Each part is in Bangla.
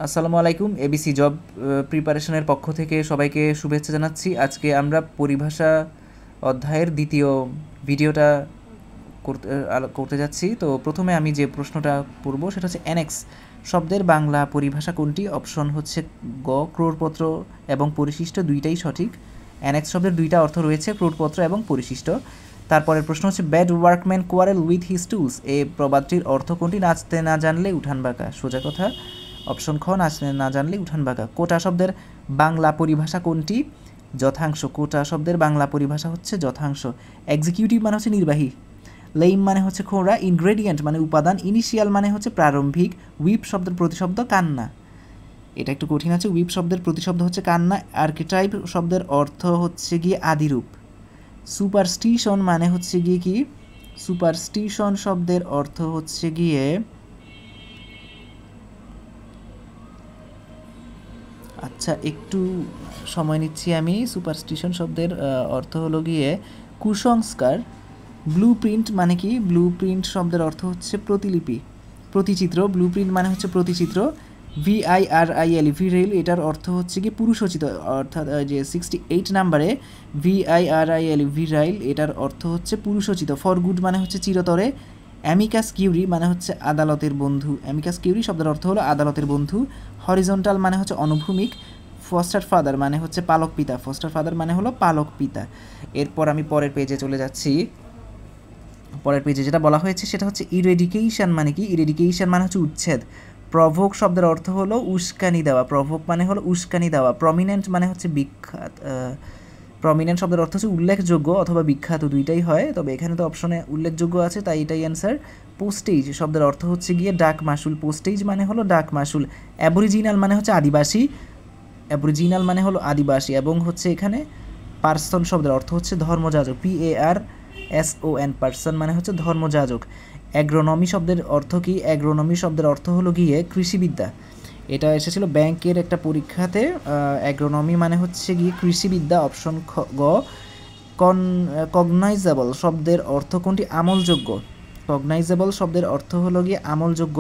আসসালামু আলাইকুম। এবিসি জব প্রিপারেশনের পক্ষ থেকে সবাইকে শুভেচ্ছা জানাচ্ছি। আজকে আমরা পরিভাষা অধ্যায়ের দ্বিতীয় ভিডিওটা করতে যাচ্ছি। তো প্রথমে আমি যে প্রশ্নটা পড়ব সেটা হচ্ছে অ্যানেক্স শব্দের বাংলা পরিভাষা কোনটি? অপশন হচ্ছে গ ক্রোড়পত্র এবং পরিশিষ্ট, দুইটাই সঠিক। অ্যানেক্স শব্দের দুইটা অর্থ রয়েছে, ক্রোড়পত্র এবং পরিশিষ্ট। তারপরের প্রশ্ন হচ্ছে bad workman quarrel with his tools, এই প্রবাদটির অর্থ কোনটি? নাচতে না জানলে উঠান বাঁকা। সোজা কথা, অপশন খ নাচতে না জানলে উঠান বাঁকা। কোটা শব্দের বাংলা পরিভাষা কোনটি? যথাংশ। কোটা শব্দের বাংলা পরিভাষা হচ্ছে যথাংশ। এক্সিকিউটিভ মানে হচ্ছে নির্বাহী। লেইম মানে হচ্ছে খোঁড়া। ইনগ্রেডিয়েন্ট মানে উপাদান। ইনিশিয়াল মানে হচ্ছে প্রারম্ভিক। উইপ শব্দের প্রতিশব্দ কান্না। এটা একটু কঠিন আছে। উইপ শব্দের প্রতিশব্দ হচ্ছে কান্না। আর্কিটাইপ শব্দের অর্থ হচ্ছে গিয়ে আদিরূপ। সুপারস্টিশন মানে হচ্ছে গিয়ে কি? সুপারস্টিশন শব্দের অর্থ হচ্ছে গিয়ে, আচ্ছা একটু সময় নিচ্ছি আমি। সুপারস্টিশন শব্দের অর্থ হলো গিয়ে কুসংস্কার। ব্লু প্রিন্ট মানে কি? ব্লু প্রিন্ট শব্দের অর্থ হচ্ছে প্রতিলিপি, প্রতিচিত্র। ব্লু প্রিন্ট মানে হচ্ছে প্রতিচিত্র। VIRIL ভিরাইল, এটার অর্থ হচ্ছে কি পুরুষোচিত, অর্থাৎ যে 68 নাম্বারে VIRIL ভিরাইল, এটার অর্থ হচ্ছে পুরুষোচিত। ফর গুড মানে হচ্ছে চিরতরে। অ্যামিকাস কিউরি মানে হচ্ছে আদালতের বন্ধু। অ্যামিকাস কিউরি শব্দের অর্থ হলো আদালতের বন্ধু। হরিজন্টাল মানে হচ্ছে অনুভূমিক। ফস্টার ফাদার মানে হচ্ছে পালক পিতা। ফস্টার ফাদার মানে হলো পালক পিতা। এরপর আমি পরের পেজে চলে যাচ্ছি। পরের পেজে যেটা বলা হয়েছে সেটা হচ্ছে ইরেডিকেশন মানে কি? ইরেডিকেশন মানে হচ্ছে উচ্ছেদ। প্রভোক শব্দের অর্থ হলো উস্কানি দেওয়া। প্রভোক মানে হলো উস্কানি দেওয়া। প্রমিনেন্ট মানে হচ্ছে বিখ্যাত। প্রমিনেন্ট শব্দের অর্থ হচ্ছে উল্লেখযোগ্য অথবা বিখ্যাত, দুইটাই হয়, তবে এখানে তো অপশনে উল্লেখযোগ্য আছে তাই এটাই অ্যান্সার। পোস্টেজ শব্দের অর্থ হচ্ছে গিয়ে ডাক মাসুল। পোস্টেজ মানে হলো ডাক মাসুল। অ্যাবরিজিনাল মানে হচ্ছে আদিবাসী। অ্যাবরিজিনাল মানে হলো আদিবাসী। এবং হচ্ছে এখানে পার্সন শব্দের অর্থ হচ্ছে ধর্মযাজক। PARSON, পার্সন মানে হচ্ছে ধর্মযাজক। অ্যাগ্রোনমি শব্দের অর্থ কি? অ্যাগ্রোনমি শব্দের অর্থ হলো গিয়ে কৃষিবিদ্যা। এটা এসেছিল ব্যাংকের একটা পরীক্ষাতে। অ্যাগ্রোনমি মানে হচ্ছে গিয়ে কৃষিবিদ্যা। অপশন গ কগনাইজেবল শব্দের অর্থ কোনটি? আমলযোগ্য। কগনাইজেবল শব্দের অর্থ হলো গিয়ে আমলযোগ্য।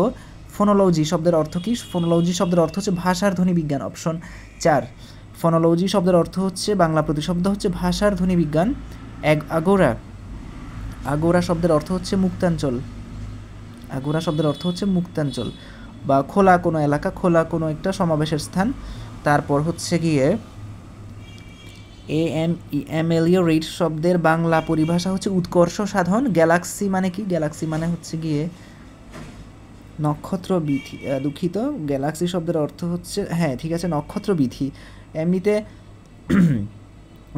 ফোনোলজি শব্দের অর্থ কি? ফোনোলজি শব্দের অর্থ হচ্ছে ভাষার ধ্বনি বিজ্ঞান। অপশন 4। ফোনোলজি শব্দের অর্থ হচ্ছে, বাংলা প্রতিশব্দ হচ্ছে ভাষার ধ্বনি বিজ্ঞান। আগোরা, আগোরা শব্দের অর্থ হচ্ছে মুক্তাঞ্চল। আগোরা শব্দের অর্থ হচ্ছে মুক্তাঞ্চল বা খোলা কোনো এলাকা, খোলা কোনো একটা সমাবেশের স্থান। তারপর হচ্ছে গিয়ে অ্যামেলিওরেট শব্দের বাংলা পরিভাষা হচ্ছে উৎকর্ষ সাধন। গ্যালাক্সি মানে কি? গ্যালাক্সি মানে হচ্ছে গিয়ে নক্ষত্র বিধি। দুঃখিত, গ্যালাক্সি শব্দের অর্থ হচ্ছে, হ্যাঁ ঠিক আছে, নক্ষত্র বিধি। এমনিতে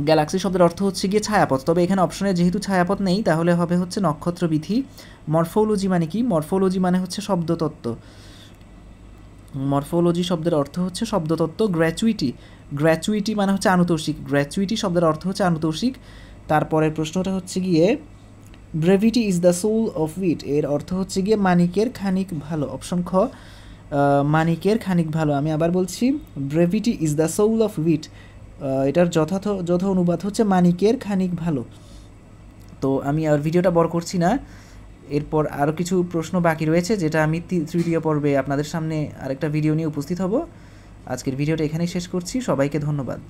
গ্যালাক্সি শব্দের অর্থ হচ্ছে গিয়ে ছায়াপথ, তবে এখানে অপশনে যেহেতু ছায়াপথ নেই তাহলে হবে হচ্ছে নক্ষত্র বিধি। মরফোলজি মানে কি? মরফোলজি মানে হচ্ছে শব্দতত্ত্ব। মরফোলজি শব্দের অর্থ হচ্ছে শব্দতত্ত্ব। গ্র্যাচুইটি, গ্র্যাচুইটি মানে হচ্ছে আনুতোষিক। গ্র্যাচুইটি শব্দের অর্থ হচ্ছে আনুতোষিক। তারপরের প্রশ্নটা হচ্ছে গিয়ে brevity is the soul of wit, এর অর্থ হচ্ছে গিয়ে মানিকের খানিক ভালো। অপশন খ মানিকের খানিক ভালো। আমি আবার বলছি, brevity is the soul of wit, এটার যথা অনুবাদ হচ্ছে মানিকের খানিক ভালো। তো আমি আর ভিডিওটা বড় করছি না। এরপর আরও কিছু প্রশ্ন বাকি রয়েছে, যেটা আমি তৃতীয় পর্বে আপনাদের সামনে আরেকটা ভিডিও নিয়ে উপস্থিত হব। আজকের ভিডিওটা এখানেই শেষ করছি। সবাইকে ধন্যবাদ।